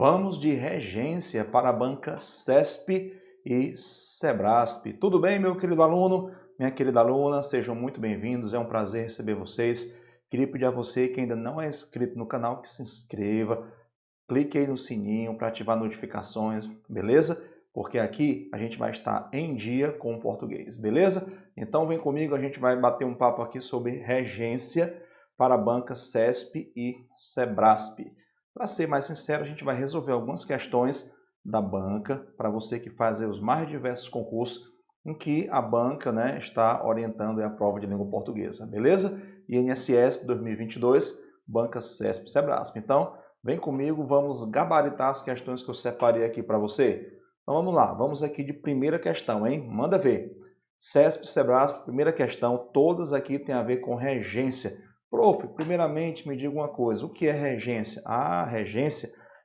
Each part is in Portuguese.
Vamos de regência para a banca CESP e SEBRASP. Tudo bem, meu querido aluno, minha querida aluna? Sejam muito bem-vindos, é um prazer receber vocês. Queria pedir a você que ainda não é inscrito no canal que se inscreva, clique aí no sininho para ativar notificações, beleza? Porque aqui a gente vai estar em dia com o português, beleza? Então vem comigo, a gente vai bater um papo aqui sobre regência para a banca CESP e SEBRASP. Para ser mais sincero, a gente vai resolver algumas questões da banca para você que faz os mais diversos concursos em que a banca, né, está orientando a prova de língua portuguesa, beleza? INSS 2022, banca CESP e SEBRASP. Então, vem comigo, vamos gabaritar as questões que eu separei aqui para você. Então vamos lá, vamos aqui de primeira questão, hein? Manda ver. CESP, SEBRASP, primeira questão, todas aqui têm a ver com regência. Prof, primeiramente me diga uma coisa, o que é regência?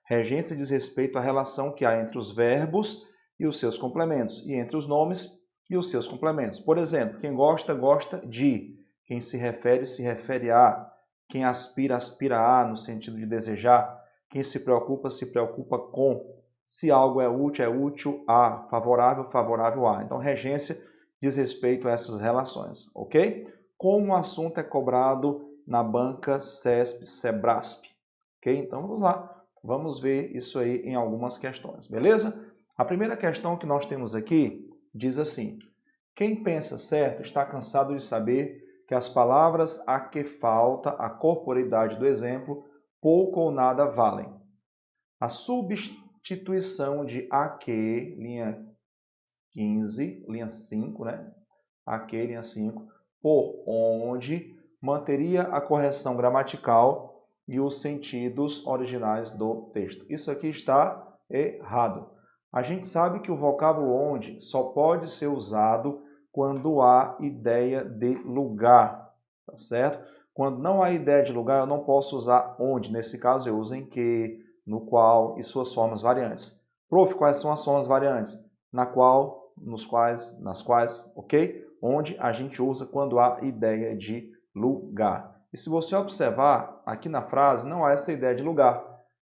Regência diz respeito à relação que há entre os verbos e os seus complementos, e entre os nomes e os seus complementos. Por exemplo, quem gosta, gosta de, quem se refere a, quem aspira, aspira a, no sentido de desejar, quem se preocupa com, se algo é útil a, favorável, favorável a. Então, regência diz respeito a essas relações, ok? Como o assunto é cobrado na banca CESP, SEBRASP. Ok? Então vamos lá, vamos ver isso aí em algumas questões, beleza? A primeira questão que nós temos aqui diz assim: quem pensa certo está cansado de saber que as palavras a que falta a corporeidade do exemplo pouco ou nada valem. A substituição de a que, linha 15, linha 5, né? A que, linha 5, por onde manteria a correção gramatical e os sentidos originais do texto. Isso aqui está errado. A gente sabe que o vocábulo onde só pode ser usado quando há ideia de lugar, tá certo? Quando não há ideia de lugar, eu não posso usar onde. Nesse caso, eu uso em que, no qual e suas formas variantes. Prof, quais são as formas variantes? Na qual, nos quais, nas quais, ok? Onde a gente usa quando há ideia de lugar. E se você observar, aqui na frase não há essa ideia de lugar.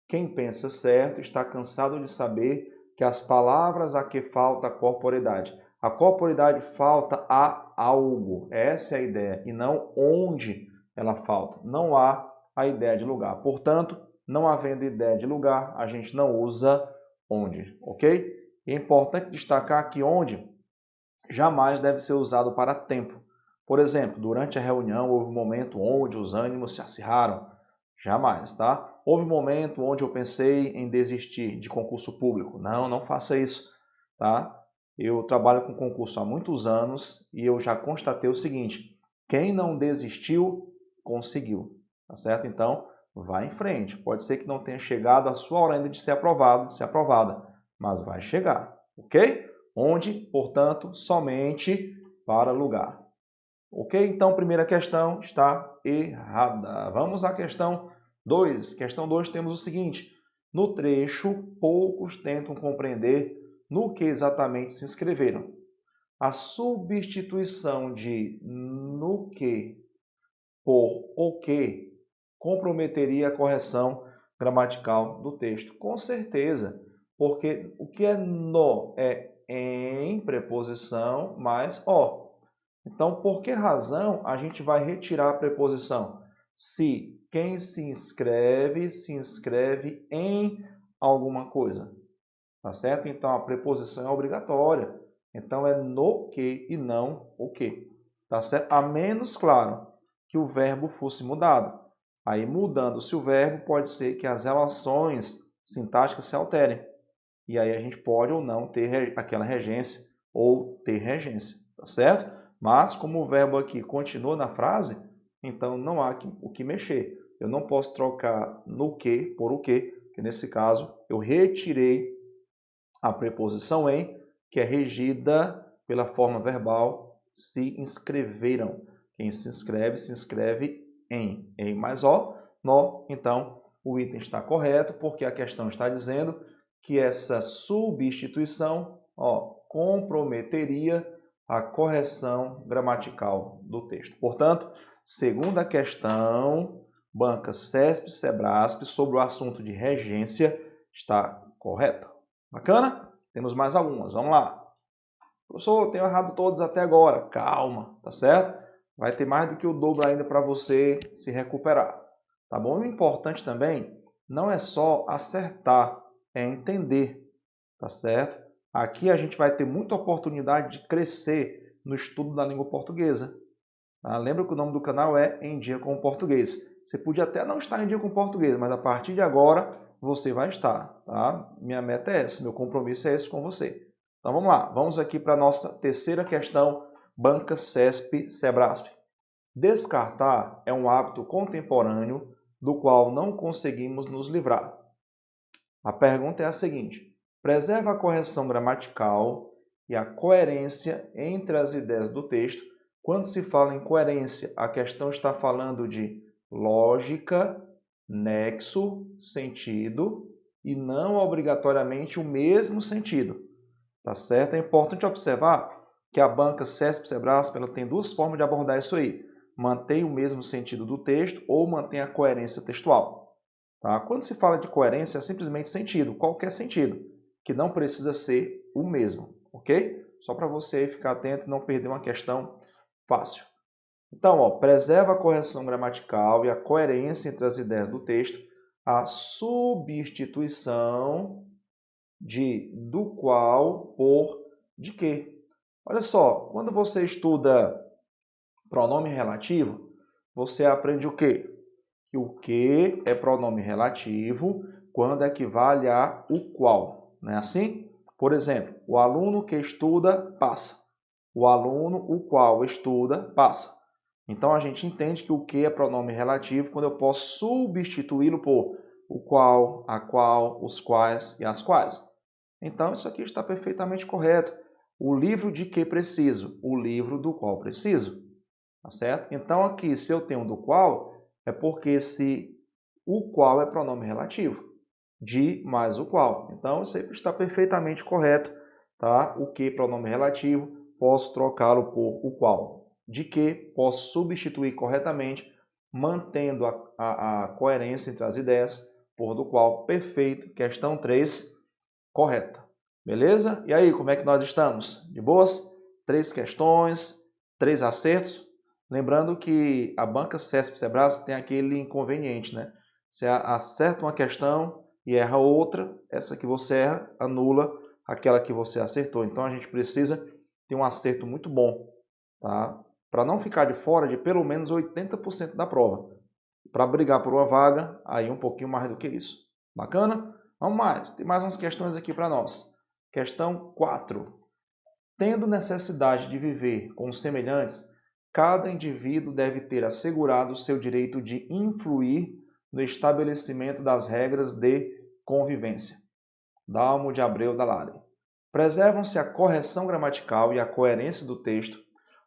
Quem pensa certo está cansado de saber que as palavras a que falta a corporeidade. A corporeidade falta a algo. Essa é a ideia. E não onde ela falta. Não há a ideia de lugar. Portanto, não havendo ideia de lugar, a gente não usa onde. Ok? E é importante destacar que onde jamais deve ser usado para tempo. Por exemplo, durante a reunião houve um momento onde os ânimos se acirraram. Jamais, tá? Houve um momento onde eu pensei em desistir de concurso público. Não, não faça isso, tá? Eu trabalho com concurso há muitos anos e eu já constatei o seguinte: quem não desistiu, conseguiu, tá certo? Então, vá em frente. Pode ser que não tenha chegado a sua hora ainda de ser aprovado, de ser aprovada, mas vai chegar, ok? Onde, portanto, somente para lugar. Ok? Então, primeira questão está errada. Vamos à questão 2. Questão 2 temos o seguinte: no trecho, poucos tentam compreender no que exatamente se inscreveram. A substituição de no que por o que comprometeria a correção gramatical do texto. Com certeza, porque o que é no é em preposição mais o. Então, por que razão a gente vai retirar a preposição? Se quem se inscreve em alguma coisa. Tá certo? Então, a preposição é obrigatória. Então, é no que e não o que. Tá certo? A menos, claro, que o verbo fosse mudado. Aí, mudando-se o verbo, pode ser que as relações sintáticas se alterem. E aí a gente pode ou não ter aquela regência ou ter regência, tá certo? Mas como o verbo aqui continua na frase, então não há o que mexer. Eu não posso trocar no que por o que nesse caso eu retirei a preposição em, que é regida pela forma verbal se inscreveram. Quem se inscreve em mais o, no. Então, o item está correto, porque a questão está dizendo que essa substituição comprometeria a correção gramatical do texto. Portanto, segunda questão, banca CESP, SEBRASP, sobre o assunto de regência, está correta. Bacana? Temos mais algumas, vamos lá. Professor, eu tenho errado todos até agora. Calma, tá certo? Vai ter mais do que o dobro ainda para você se recuperar. Tá bom? E o importante também não é só acertar, é entender, tá certo? Aqui a gente vai ter muita oportunidade de crescer no estudo da língua portuguesa. Tá? Lembra que o nome do canal é Em Dia com o Português. Você podia até não estar em dia com o português, mas a partir de agora você vai estar. Tá? Minha meta é essa, meu compromisso é esse com você. Então vamos lá, vamos aqui para a nossa terceira questão, banca CESP Sebrasp. Descartar é um hábito contemporâneo do qual não conseguimos nos livrar. A pergunta é a seguinte: preserva a correção gramatical e a coerência entre as ideias do texto. Quando se fala em coerência, a questão está falando de lógica, nexo, sentido e não obrigatoriamente o mesmo sentido. Tá certo? É importante observar que a banca CESP-Sebrasp ela tem duas formas de abordar isso aí. Mantém o mesmo sentido do texto ou mantém a coerência textual. Tá? Quando se fala de coerência, é simplesmente sentido, qualquer sentido, que não precisa ser o mesmo, ok? Só para você ficar atento e não perder uma questão fácil. Então, ó, preserva a correção gramatical e a coerência entre as ideias do texto, a substituição de do qual por de que. Olha só, quando você estuda pronome relativo, você aprende o quê? Que o que é pronome relativo quando equivale a o qual. Não é assim? Por exemplo, o aluno que estuda, passa. O aluno o qual estuda, passa. Então, a gente entende que o que é pronome relativo quando eu posso substituí-lo por o qual, a qual, os quais e as quais. Então, isso aqui está perfeitamente correto. O livro de que preciso? O livro do qual preciso. Tá certo? Então, aqui, se eu tenho do qual, é porque o qual é pronome relativo. De mais o qual. Então, isso aí está perfeitamente correto. Tá? O que, pronome relativo, posso trocá-lo por o qual. De que, posso substituir corretamente, mantendo a coerência entre as ideias, por do qual. Perfeito. Questão 3. Correta. Beleza? E aí, como é que nós estamos? De boas? 3 questões, 3 acertos. Lembrando que a banca CESP-Sebrasp tem aquele inconveniente, né? Você acerta uma questão e erra outra, essa que você erra anula aquela que você acertou. Então a gente precisa ter um acerto muito bom, tá? Para não ficar de fora de pelo menos 80% da prova. Para brigar por uma vaga, aí um pouquinho mais do que isso. Bacana? Vamos mais, tem mais umas questões aqui para nós. Questão 4. Tendo necessidade de viver com os semelhantes, cada indivíduo deve ter assegurado o seu direito de influir no estabelecimento das regras de convivência. Dalmo de Abreu Dalari. Preservam-se a correção gramatical e a coerência do texto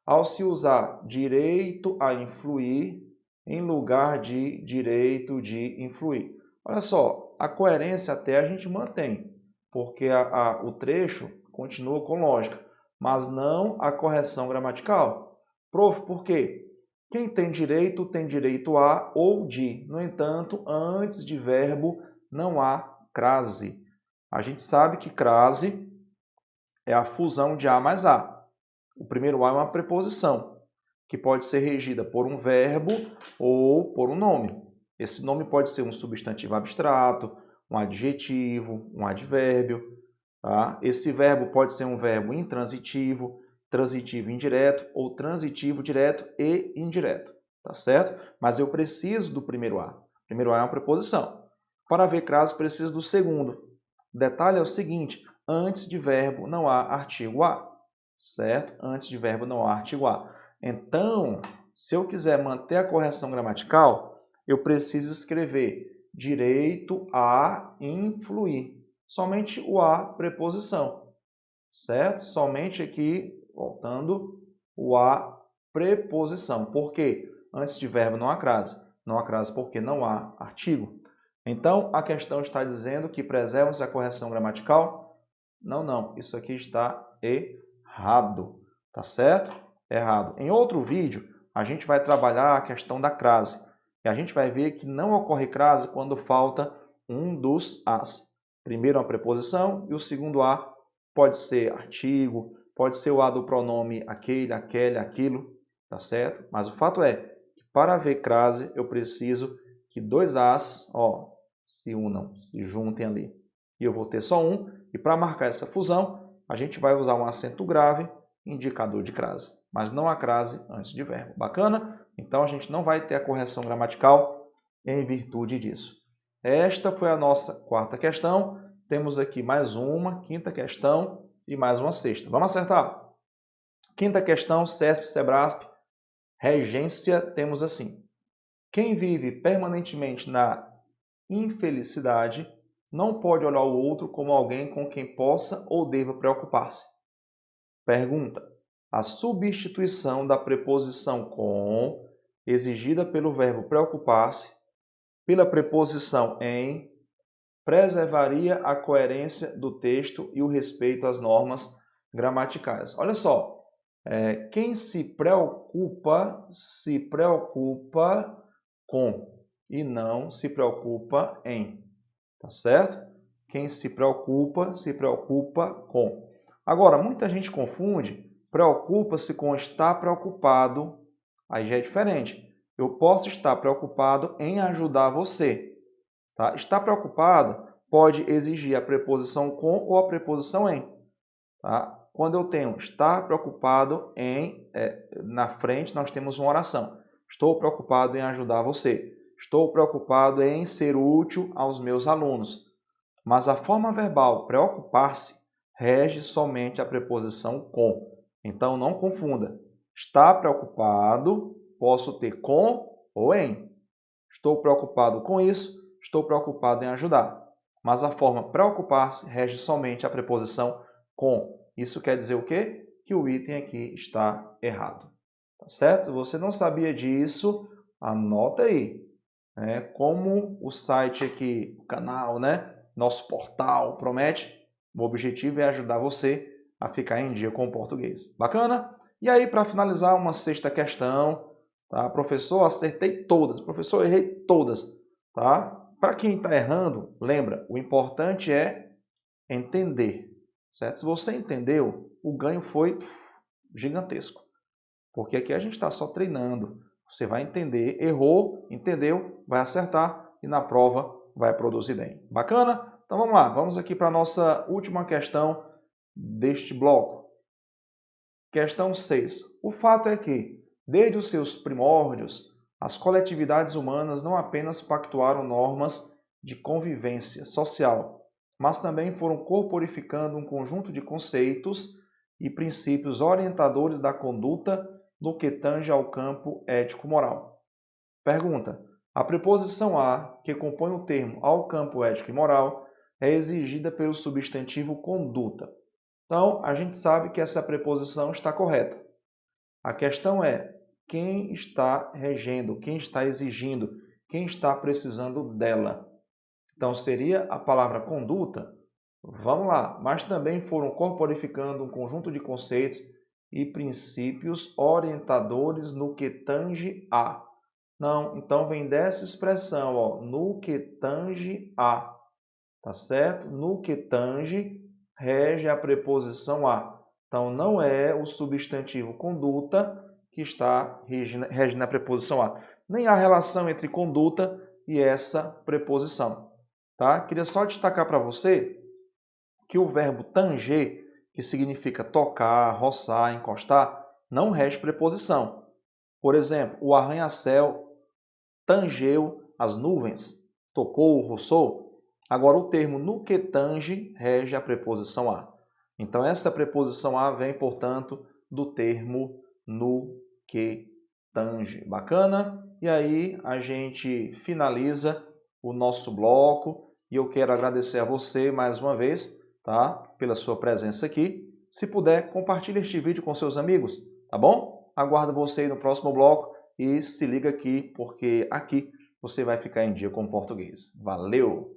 ao se usar direito a influir em lugar de direito de influir. Olha só, a coerência até a gente mantém, porque o trecho continua com lógica, mas não a correção gramatical. Prof, por quê? Quem tem direito a ou de. No entanto, antes de verbo não há crase. A gente sabe que crase é a fusão de a mais a. O primeiro a é uma preposição, que pode ser regida por um verbo ou por um nome. Esse nome pode ser um substantivo abstrato, um adjetivo, um advérbio. Tá? Esse verbo pode ser um verbo intransitivo, transitivo indireto ou transitivo direto e indireto. Tá certo? Mas eu preciso do primeiro a. O primeiro a é uma preposição. Para ver crase, preciso do segundo. O detalhe é o seguinte, antes de verbo não há artigo a. Certo? Antes de verbo não há artigo a. Então, se eu quiser manter a correção gramatical, eu preciso escrever direito a influir. Somente o a, preposição. Certo? Somente aqui, voltando, o a, preposição. Por quê? Antes de verbo não há crase. Não há crase porque não há artigo. Então, a questão está dizendo que preserva-se a correção gramatical? Não, não. Isso aqui está errado. Tá certo? Errado. Em outro vídeo, a gente vai trabalhar a questão da crase. E a gente vai ver que não ocorre crase quando falta um dos as. Primeiro uma preposição e o segundo a pode ser artigo, pode ser o a do pronome aquele, aquele, aquilo, tá certo? Mas o fato é que para haver crase eu preciso que dois as, ó, se unam, se juntem ali. E eu vou ter só um, e para marcar essa fusão, a gente vai usar um acento grave, indicador de crase, mas não a crase antes de verbo. Bacana? Então a gente não vai ter a correção gramatical em virtude disso. Esta foi a nossa quarta questão. Temos aqui mais uma, quinta questão e mais uma sexta. Vamos acertar? Quinta questão, CESP, SEBRASP, regência, temos assim. Quem vive permanentemente na infelicidade não pode olhar o outro como alguém com quem possa ou deva preocupar-se. Pergunta. A substituição da preposição com, exigida pelo verbo preocupar-se, pela preposição em, preservaria a coerência do texto e o respeito às normas gramaticais. Olha só, quem se preocupa com e não se preocupa em, tá certo? Quem se preocupa com. Agora, muita gente confunde, preocupa-se com estar preocupado, aí já é diferente. Eu posso estar preocupado em ajudar você. Tá? Estar preocupado pode exigir a preposição com ou a preposição em. Tá? Quando eu tenho estar preocupado em, na frente nós temos uma oração. Estou preocupado em ajudar você. Estou preocupado em ser útil aos meus alunos. Mas a forma verbal preocupar-se rege somente a preposição com. Então não confunda. Estar preocupado, posso ter com ou em. Estou preocupado com isso. Estou preocupado em ajudar. Mas a forma preocupar-se rege somente a preposição com. Isso quer dizer o quê? Que o item aqui está errado. Tá certo? Se você não sabia disso, anota aí. Como o site aqui, o canal, nosso portal promete, o objetivo é ajudar você a ficar em dia com o português. Bacana? E aí, para finalizar, uma sexta questão. Tá? Professor, acertei todas. Professor, errei todas. Tá? Para quem está errando, lembra, o importante é entender. Certo? Se você entendeu, o ganho foi gigantesco. Porque aqui a gente está só treinando. Você vai entender, errou, entendeu, vai acertar e na prova vai produzir bem. Bacana? Então vamos lá, vamos aqui para a nossa última questão deste bloco. Questão 6. O fato é que, desde os seus primórdios, as coletividades humanas não apenas pactuaram normas de convivência social, mas também foram corporificando um conjunto de conceitos e princípios orientadores da conduta no que tange ao campo ético-moral. Pergunta. A preposição a, que compõe o termo ao campo ético e moral, é exigida pelo substantivo conduta. Então, a gente sabe que essa preposição está correta. A questão é quem está regendo, quem está exigindo, quem está precisando dela. Então, seria a palavra conduta? Vamos lá, mas também foram corporificando um conjunto de conceitos e princípios orientadores no que tange a. Não, então vem dessa expressão, ó, no que tange a. Tá certo? No que tange, rege a preposição a. Então, não é o substantivo conduta que está regendo a preposição a. Nem a relação entre conduta e essa preposição. Tá? Queria só destacar para você que o verbo tanger, que significa tocar, roçar, encostar, não rege preposição. Por exemplo, o arranha-céu tangeu as nuvens, tocou, roçou. Agora, o termo no que tange rege a preposição a. Então, essa preposição a vem, portanto, do termo no que tange. Bacana? E aí, a gente finaliza o nosso bloco e eu quero agradecer a você mais uma vez, tá? Pela sua presença aqui. Se puder, compartilhe este vídeo com seus amigos, tá bom? Aguardo você aí no próximo bloco e se liga aqui, porque aqui você vai ficar em dia com o português. Valeu!